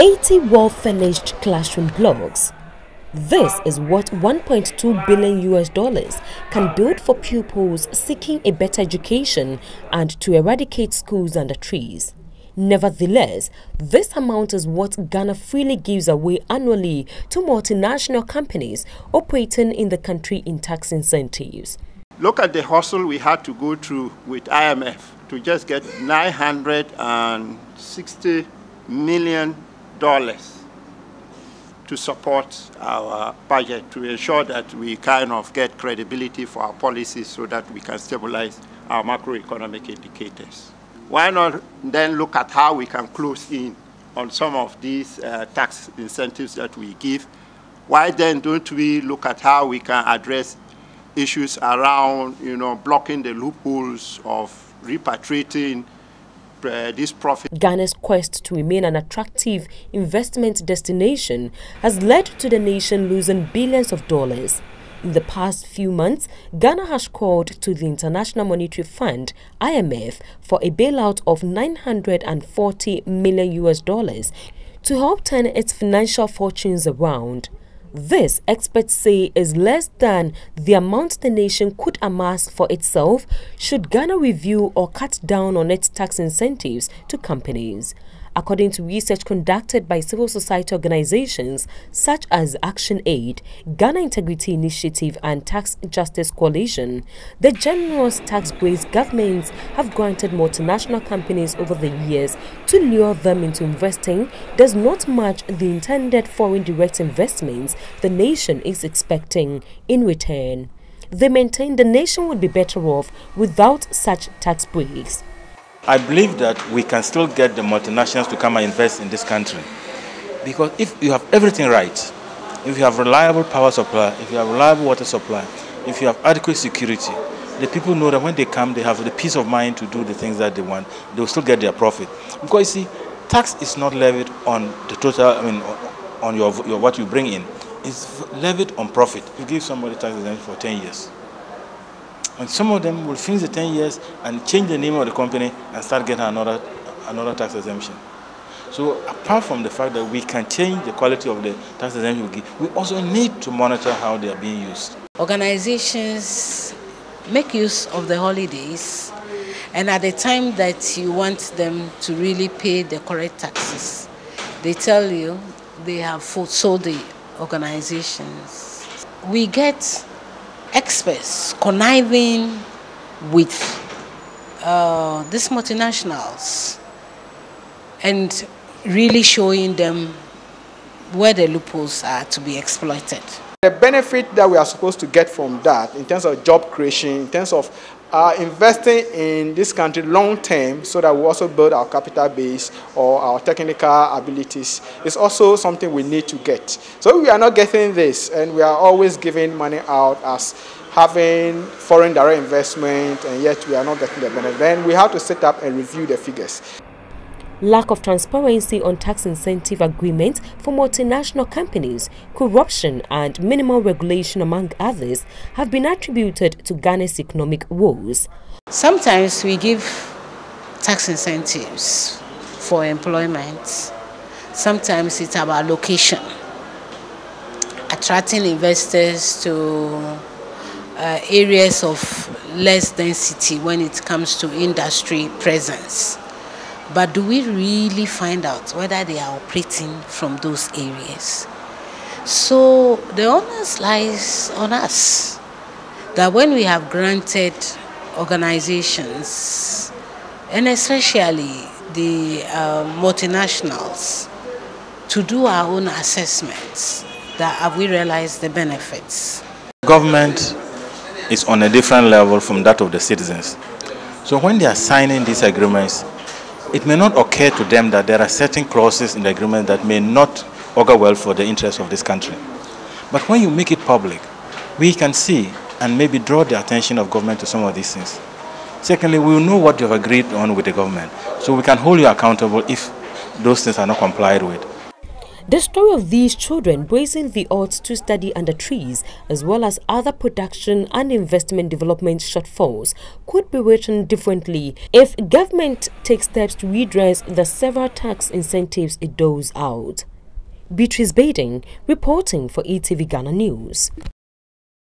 80 well-furnished classroom blocks. This is what $1.2 billion can build for pupils seeking a better education and to eradicate schools under trees. Nevertheless, this amount is what Ghana freely gives away annually to multinational companies operating in the country in tax incentives. Look at the hustle we had to go through with IMF to just get $960 million to support our budget, to ensure that we kind of get credibility for our policies so that we can stabilize our macroeconomic indicators. Why not then look at how we can close in on some of these tax incentives that we give? Why then don't we look at how we can address issues around, blocking the loopholes of repatriating this profit? Ghana's quest to remain an attractive investment destination has led to the nation losing billions of dollars. In the past few months, Ghana has called to the International Monetary Fund, IMF, for a bailout of $940 million to help turn its financial fortunes around. This, experts say, is less than the amount the nation could amass for itself should Ghana review or cut down on its tax incentives to companies. According to research conducted by civil society organizations such as Action Aid, Ghana Integrity Initiative and Tax Justice Coalition, the generous tax breaks governments have granted multinational companies over the years to lure them into investing does not match the intended foreign direct investments the nation is expecting in return. They maintain the nation would be better off without such tax breaks. I believe that we can still get the multinationals to come and invest in this country. Because if you have everything right, if you have reliable power supply, if you have reliable water supply, if you have adequate security, the people know that when they come, they have the peace of mind to do the things that they want. They will still get their profit. Because you see, tax is not levied on the total, on your what you bring in. It's levied on profit. You give somebody tax exemption for 10 years. And some of them will finish the 10 years and change the name of the company and start getting another tax exemption. So apart from the fact that we can change the quality of the tax exemption we give, we also need to monitor how they are being used. Organizations make use of the holidays, and at the time that you want them to really pay the correct taxes, they tell you they have sold the organizations. We get experts conniving with these multinationals and really showing them where the loopholes are to be exploited. The benefit that we are supposed to get from that in terms of job creation, in terms of investing in this country long term so that we also build our capital base or our technical abilities is also something we need to get. So we are not getting this, and we are always giving money out as having foreign direct investment, and yet we are not getting the benefit. Then we have to sit up and review the figures. Lack of transparency on tax incentive agreements for multinational companies, corruption and minimal regulation among others have been attributed to Ghana's economic woes. Sometimes we give tax incentives for employment. Sometimes it's about location, attracting investors to areas of less density when it comes to industry presence. But do we really find out whether they are operating from those areas? So the onus lies on us that when we have granted organizations, and especially the multinationals, to do our own assessments, that have we realized the benefits? Government is on a different level from that of the citizens. So when they are signing these agreements, it may not occur to them that there are certain clauses in the agreement that may not augur well for the interests of this country. But when you make it public, we can see and maybe draw the attention of government to some of these things. Secondly, we will know what you have agreed on with the government, so we can hold you accountable if those things are not complied with. The story of these children raising the odds to study under trees, as well as other production and investment development shortfalls, could be written differently if government takes steps to redress the several tax incentives it doles out. Beatrice Baiden, reporting for ETV Ghana News.